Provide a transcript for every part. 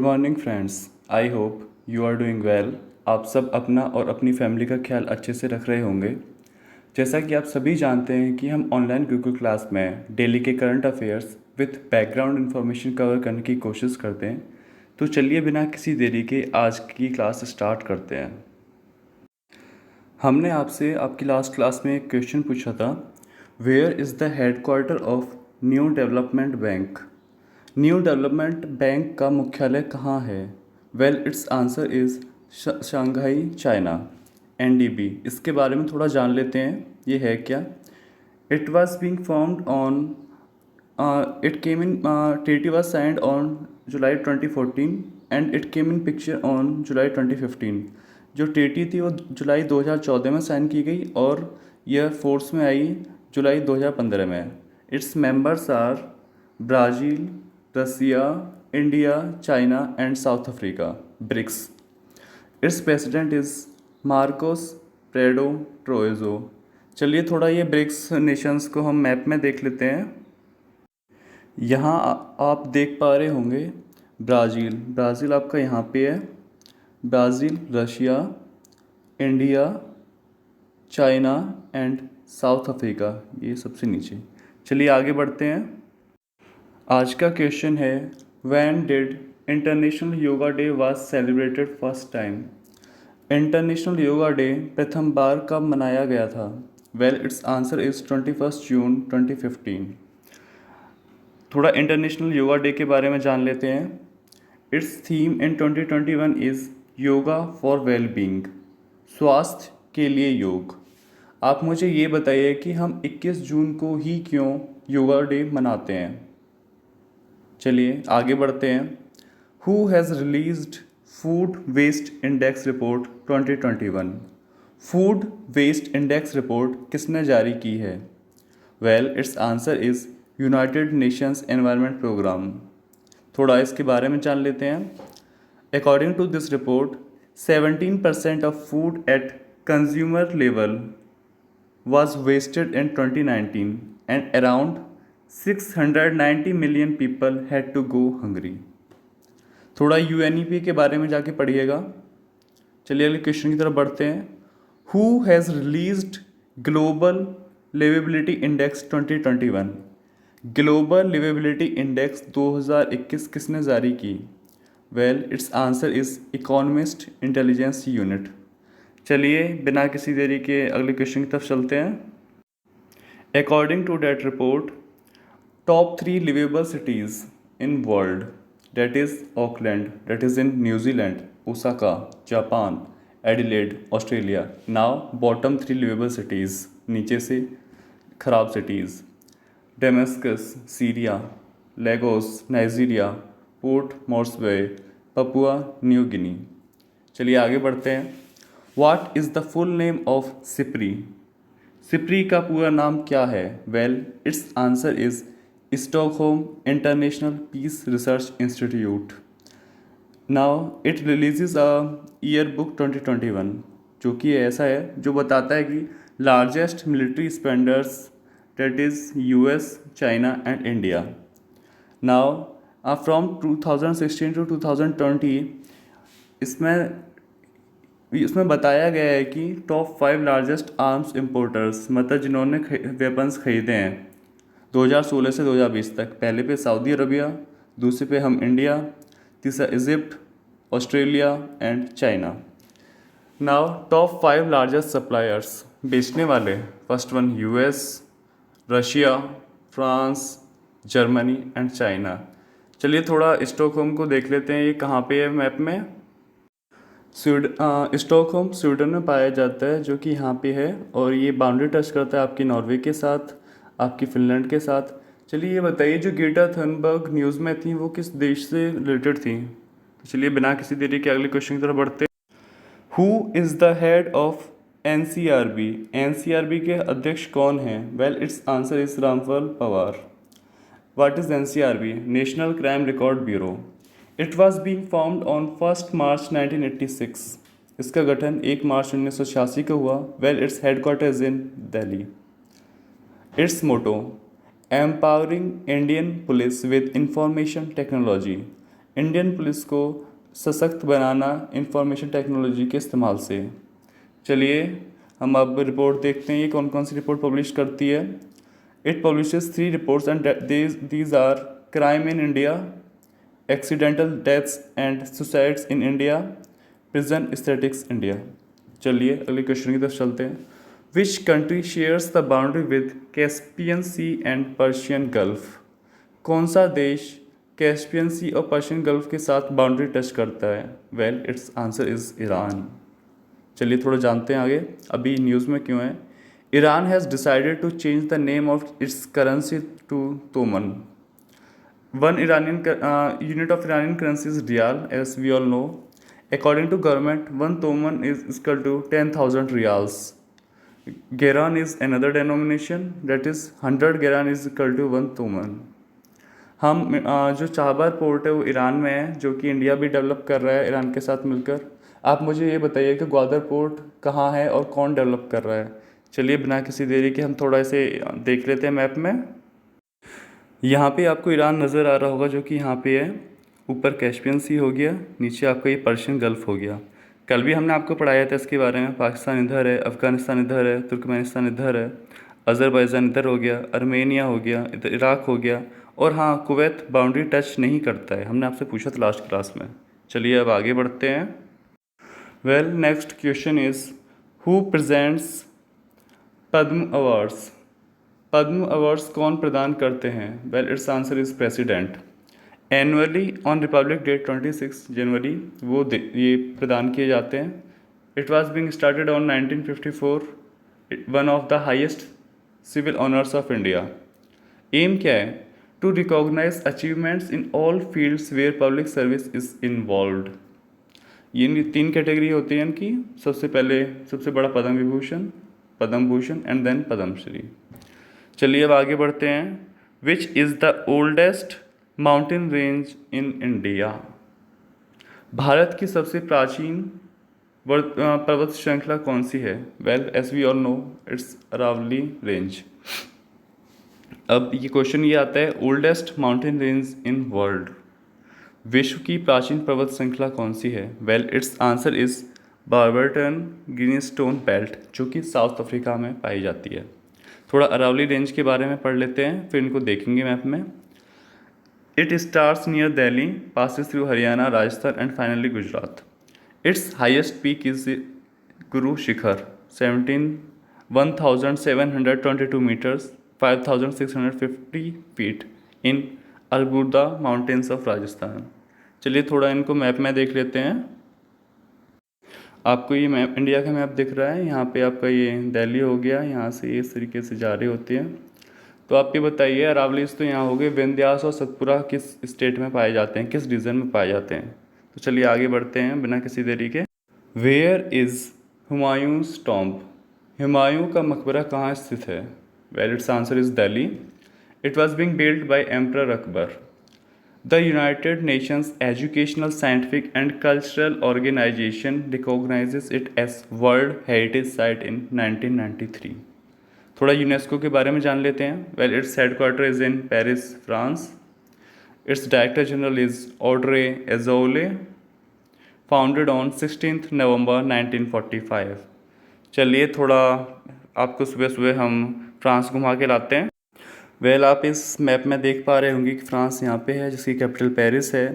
Good morning friends. I hope you are doing well. आप सब अपना और अपनी फैमिली का ख्याल अच्छे से रख रहे होंगे। जैसा कि आप सभी जानते हैं कि हम ऑनलाइन गूगल क्लास में डेली के current affairs with background information cover करने की कोशिश करते हैं। तो चलिए बिना किसी देरी के आज की क्लास स्टार्ट करते हैं। हमने आपसे आपकी लास्ट क्लास में एक क्वेश्चन पूछा था, where is the headquarter of new development bank. New development bank का मुख्यालय कहाँ है? Well its answer is Shanghai China, NDB. इसके बारे में थोड़ा जान लेते हैं, ये है क्या। It was being formed on it came in treaty was signed on July 2014 and it came in picture on July 2015। जो treaty थी वो जुलाई 2014 में साइन की गई और यह फोर्स में आई जुलाई 2015 में। Its members are Brazil, Russia, India, China and South Africa, BRICS. Its president is Marcos Prado Troyjo. चलिए थोड़ा ये ब्रिक्स नेशंस को हम मैप में देख लेते हैं। यहाँ आप देख पा रहे होंगे ब्राज़ील। ब्राज़ील आपका यहाँ पे है। Brazil, Russia, India, China and South Africa, ये सबसे नीचे। चलिए आगे बढ़ते हैं। आज का क्वेश्चन है, when did international yoga day was celebrated first time. International yoga day प्रथम बार कब मनाया गया था? वेल इट्स आंसर इज़ 21 जून 2015। थोड़ा इंटरनेशनल योगा डे के बारे में जान लेते हैं। It's theme in 2021 is yoga for well being, स्वास्थ्य के लिए योग। आप मुझे ये बताइए कि हम 21 जून को ही क्यों योगा डे मनाते हैं। चलिए आगे बढ़ते हैं। Who has released food waste index report 2021। Food waste index report किसने जारी की है? Well its answer is United Nations environment programme. थोड़ा इसके बारे में जान लेते हैं। According to this report 17% of food at consumer level was wasted in 2019 and around 690 million people had to go hungry। थोड़ा UNEP के बारे में जाके पढ़िएगा। चलिए अगले क्वेश्चन की तरफ बढ़ते हैं। Who has released global liveability index 2021। Global liveability index 2021 किसने जारी की? Well its answer is economist intelligence unit. चलिए बिना किसी देरी के अगले क्वेश्चन की तरफ चलते हैं। According to that report top 3 liveable cities in world, that is Auckland, that is in New Zealand, Osaka, Japan, Adelaide, Australia। Now bottom 3 livable cities, नीचे से खराब cities: Damascus Syria, Lagos Nigeria, Port Moresby Papua New Guinea. चलिए आगे बढ़ते हैं। What is the full name of SIPRI. SIPRI का पूरा नाम क्या है? Well its answer is Stockholm International Peace Research Institute. Now it releases a yearbook 2021, जो कि ऐसा है जो बताता है कि largest military spenders, that is US, China and India। Now from 2016 to 2020 इसमें बताया गया है कि टॉप 5 लार्जेस्ट आर्म्स इम्पोर्टर्स, मतलब जिन्होंने वेपन्स खरीदे हैं 2016 से 2020 तक। पहले पे सऊदी अरबिया, दूसरे पे हम इंडिया, तीसरा Egypt, Australia and China. Now top 5 largest suppliers, बेचने वाले, first one US, Russia, France, Germany and China. चलिए थोड़ा स्टॉकहोम को देख लेते हैं, ये कहाँ पे है मैप में। स्टॉकहोम स्वीडन में पाया जाता है, जो कि यहाँ पे है, और ये बाउंड्री टच करता है आपकी नॉर्वे के साथ, आपकी फिनलैंड के साथ। चलिए ये बताइए जो ग्रेटा थनबर्ग न्यूज़ में थी वो किस देश से रिलेटेड थी। तो चलिए बिना किसी देरी के अगले क्वेश्चन की तरफ बढ़ते हैं। Who is the head of NCRB। NCRB के अध्यक्ष कौन हैं? Well its answer is Ramphal Pawar. What is NCRB? National crime record bureau. It was being formed on 1 मार्च 1986। इसका गठन 1 मार्च 1986 को हुआ। Well its headquarters in Delhi. Its motto empowering Indian police with information technology. Indian police को सशक्त बनाना इंफॉर्मेशन टेक्नोलॉजी के इस्तेमाल से। चलिए हम अब रिपोर्ट देखते हैं ये कौन कौन सी रिपोर्ट पब्लिश करती है। It publishes 3 reports and these are crime in India, accidental deaths and suicides in India, prison aesthetics India. चलिए अगले क्वेश्चन की तरफ चलते हैं। Which country shares the boundary with Caspian sea and Persian gulf? कौन सा देश कैस्पियन सी और पर्शियन गल्फ के साथ बाउंड्री टच करता है? Well its answer is Iran. चलिए थोड़ा जानते हैं आगे अभी न्यूज़ में क्यों है। Iran has decided to change the name of its currency to toman. One Iranian unit of Iranian currency is riyal, as we all know. According to government, one toman is equal to 10,000 riyals. Geran is another denomination, that is 100 geran is equal to 1 toman. हम जो चाहबार port है वो Iran में है, जो कि India भी develop कर रहा है ईरान के साथ मिलकर। आप मुझे ये बताइए कि ग्वादर पोर्ट कहाँ है और कौन डेवलप कर रहा है। चलिए बिना किसी देरी के हम थोड़ा इसे देख लेते हैं मैप में। यहाँ पे आपको ईरान नज़र आ रहा होगा, जो कि यहाँ पे है। ऊपर कैस्पियन सी हो गया, नीचे आपका ये पर्शियन गल्फ हो गया। कल भी हमने आपको पढ़ाया था इसके बारे में। पाकिस्तान इधर है, अफ़गानिस्तान इधर है, तुर्कमेनिस्तान इधर है, अज़रबैजान इधर हो गया, अर्मेनिया हो गया, इधर इराक हो गया, और हाँ कुवैत बाउंड्री टच नहीं करता है। हमने आपसे पूछा था लास्ट क्लास में। चलिए अब आगे बढ़ते हैं। Well next question is who presents Padma awards? Padma awards कौन प्रदान करते हैं? Well its answer is president. Annually on republic day 26 January वो ये प्रदान किए जाते हैं। It was being started on 1954, one of the highest civil honours of India. Aim क्या है? To recognise achievements in all fields where public service is involved. ये 3 category होती हैं इनकी। सबसे पहले सबसे बड़ा पद्म विभूषण, पद्म भूषण एंड देन पद्मश्री। चलिए अब आगे बढ़ते हैं। Which is the oldest mountain range in India? Bharat की सबसे प्राचीन पर्वत श्रृंखला कौन सी है? Well as we all know its Aravalli range. अब ये क्वेश्चन ये आता है, oldest mountain range in world, विश्व की प्राचीन पर्वत श्रृंखला कौन सी है? Well its answer is Barberton Greenstone Belt, जो कि साउथ अफ्रीका में पाई जाती है। थोड़ा अरावली रेंज के बारे में पढ़ लेते हैं, फिर इनको देखेंगे मैप में। It starts near Delhi, passes through Haryana, Rajasthan and finally Gujarat. Its highest peak is Guru Shikhar 1722 meters 5650 feet in अलगुदा माउंटेन्स ऑफ राजस्थान। चलिए थोड़ा इनको मैप में देख लेते हैं। आपको ये मैप इंडिया का मैप दिख रहा है। यहाँ पे आपका ये दिल्ली हो गया, यहाँ से इस तरीके से जा रही होती है। तो आप ये बताइए, अरावलीज तो यहाँ हो गए, विंध्यास और सतपुरा किस स्टेट में पाए जाते हैं, किस रीजन में पाए जाते हैं? तो चलिए आगे बढ़ते हैं बिना किसी देरी के। Where is Humayun's tomb? Humayun का मकबरा कहाँ स्थित है? Well its answer is Delhi. It was being build by emperor Akbar. The United Nations Educational, Scientific and Cultural Organization recognizes it as World Heritage Site in 1993. थोड़ा यूनेस्को के बारे में जान लेते हैं। Well it's headquarter is in Paris, France. It's director general is Audrey Azoulay, founded on 16 नवंबर 1945। चलिए थोड़ा आपको सुबह सुबह हम फ्रांस घुमा के लाते हैं। वेल आप इस मैप में देख पा रहे होंगे कि फ्रांस यहाँ पे है, जिसकी कैपिटल पेरिस है।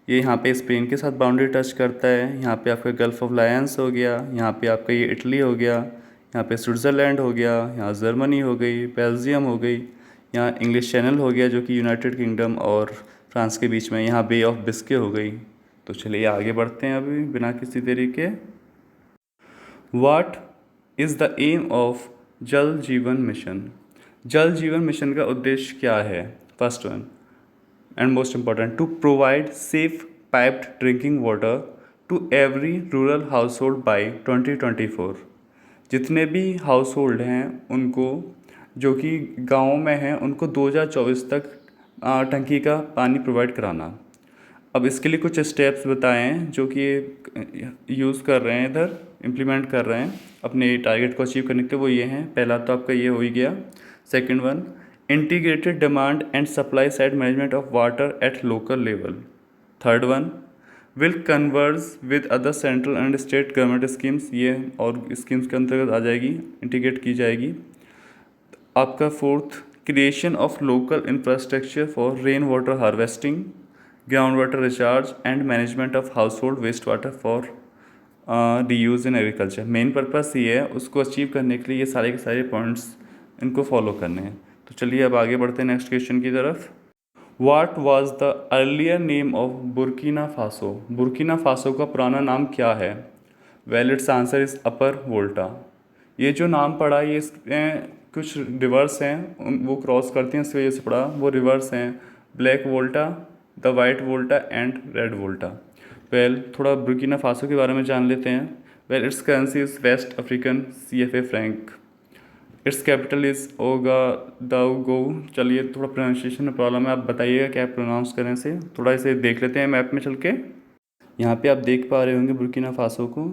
ये यहाँ पे स्पेन के साथ बाउंड्री टच करता है। यहाँ पे आपका गल्फ ऑफ लायंस हो गया, यहाँ पे आपका ये इटली हो गया, यहाँ पे स्विट्ज़रलैंड हो गया, यहाँ जर्मनी हो गई, बेल्जियम हो गई, यहाँ इंग्लिश चैनल हो गया जो कि यूनाइटेड किंगडम और फ्रांस के बीच में, यहाँ बे ऑफ बिस्के हो गई। तो चलिए आगे बढ़ते हैं अभी बिना किसी देरी के। What is the aim of Jal Jeevan mission? जल जीवन मिशन का उद्देश्य क्या है? First one and most important, to provide safe piped drinking water to every rural household by 2024। जितने भी हाउस होल्ड हैं उनको, जो कि गाँव में हैं, उनको 2024 तक टंकी का पानी प्रोवाइड कराना। अब इसके लिए कुछ स्टेप्स बताएं जो कि यूज़ कर रहे हैं, इधर इम्प्लीमेंट कर रहे हैं अपने टारगेट को अचीव करने के लिए। वो ये हैं, पहला तो आपका ये हो ही गया। Second one, integrated demand and supply side management of water at local level. Third one, will converse with other central and state government schemes, ये और स्कीम्स के अंतर्गत आ जाएगी, इंटीग्रेट की जाएगी। आपका fourth, creation of local infrastructure for rain water harvesting, ground water recharge and management of household waste water for reuse in agriculture. Main purpose ये है, उसको अचीव करने के लिए ये सारे के सारे पॉइंट्स इनको फॉलो करने हैं। तो चलिए अब आगे बढ़ते हैं नेक्स्ट क्वेश्चन की तरफ। What was the earlier name of Burkina Faso? Burkina Faso का पुराना नाम क्या है? Well its answer is Upper Volta. ये जो नाम पड़ा ये इसमें कुछ रिवर्स हैं, वो क्रॉस करती हैं, इस वजह से पड़ा, वो रिवर्स हैं, Black Volta, the White Volta and Red Volta. Well थोड़ा बुर्किना फासो के बारे में जान लेते हैं। Well its currency is West African CFA franc. Its capital is Ouagadougou. चलिए थोड़ा प्रोनाउंसिएशन में प्रॉब्लम है, आप बताइएगा क्या प्रोनाउंस करें से, थोड़ा इसे देख लेते हैं मैप में चल के। यहाँ पे आप देख पा रहे होंगे बुर्किना फासो को।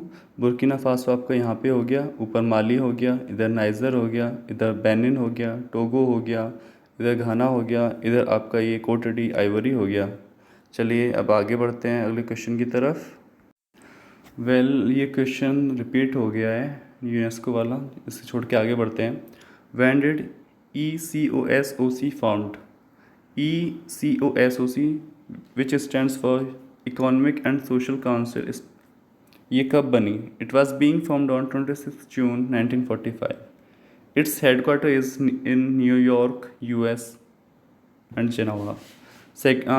बुर्किना फासो आपका यहाँ पे हो गया, ऊपर माली हो गया, इधर नाइजर हो गया, इधर बेनिन हो गया, टोगो हो गया, इधर घाना हो गया, इधर आपका ये कोटडी आइवरी हो गया। चलिए अब आगे बढ़ते हैं अगले क्वेश्चन की तरफ। ये क्वेश्चन रिपीट हो गया है यूनेस्को वाला, इसे छोड़ के आगे बढ़ते हैं। When did ECOSOC found? ECOSOC which stands for economic and social council, ये कब बनी? It was being found on 26 June 1945। Its headquarter is in न्यूयॉर्क US and Geneva.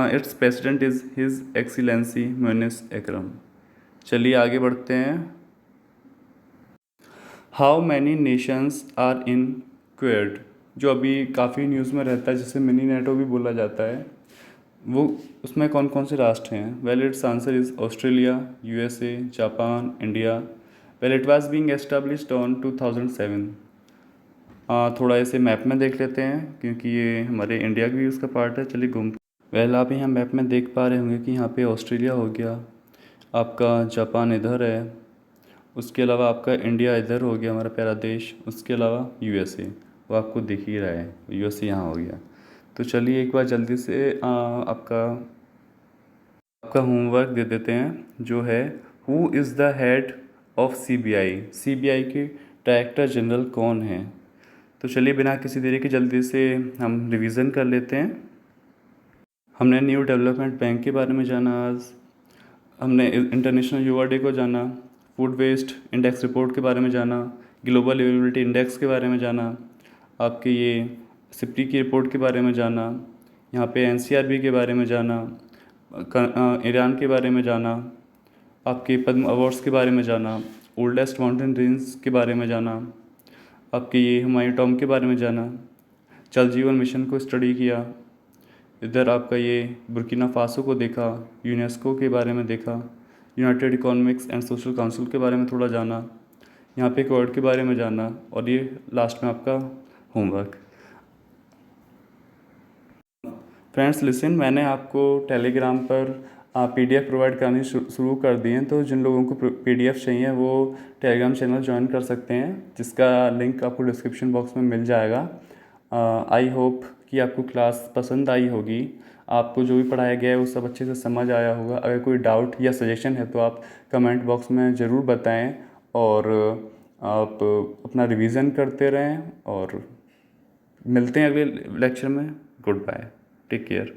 Its president is his excellency Munir Akram. चलिए आगे बढ़ते हैं। How many nations are in Quad, जो अभी काफ़ी न्यूज़ में रहता है, जिसे मिनी नेटो भी बोला जाता है, वो उसमें कौन कौन से राष्ट्र हैं? Well its answer is Australia, USA, Japan, India. Well it was being established on 2007। थोड़ा इसे मैप में देख लेते हैं क्योंकि ये हमारे इंडिया की भी उसका पार्ट है। चलिए घूम। वेल आप यहाँ मैप में देख पा रहे होंगे कि यहाँ पे ऑस्ट्रेलिया हो गया, आपका जापान इधर है, उसके अलावा आपका इंडिया इधर हो गया हमारा प्यारा देश, उसके अलावा USA, वो आपको दिख ही रहा है, USA यहाँ हो गया। तो चलिए एक बार जल्दी से आपका होमवर्क दे देते हैं, जो है who is the head of CBI के डायरेक्टर जनरल कौन है? तो चलिए बिना किसी देरी के जल्दी से हम रिवीजन कर लेते हैं। हमने न्यू डेवलपमेंट बैंक के बारे में जाना आज, हमने इंटरनेशनल युवा डे को जाना, फूड वेस्ट इंडेक्स रिपोर्ट के बारे में जाना, ग्लोबल अवेलेबिलिटी इंडेक्स के बारे में जाना, आपके ये सिप्री की रिपोर्ट के बारे में जाना, यहाँ पे NCRB के बारे में जाना, ईरान के बारे में जाना, आपके पद्म अवार्ड्स के बारे में जाना, ओल्डेस्ट माउंटेन रेंज के बारे में जाना, आपके ये हुमायूं टॉम्ब के बारे में जाना, जल जीवन मिशन को स्टडी किया, इधर आपका ये बुर्किना फासो को देखा, यूनेस्को के बारे में देखा, United economics and social council के बारे में थोड़ा जाना, यहाँ पे क्वाड के बारे में जाना, और ये लास्ट में आपका होमवर्क। फ्रेंड्स लिसन, मैंने आपको टेलीग्राम पर PDF प्रोवाइड करनी शुरू कर दी हैं, तो जिन लोगों को PDF चाहिए वो टेलीग्राम चैनल ज्वाइन कर सकते हैं, जिसका लिंक आपको डिस्क्रिप्शन बॉक्स में मिल जाएगा। आई होप कि आपको क्लास पसंद आई होगी, आपको जो भी पढ़ाया गया है वो सब अच्छे से समझ आया होगा। अगर कोई डाउट या सजेशन है तो आप कमेंट बॉक्स में ज़रूर बताएं, और आप अपना रिवीजन करते रहें, और मिलते हैं अगले लेक्चर में। Good bye, take care.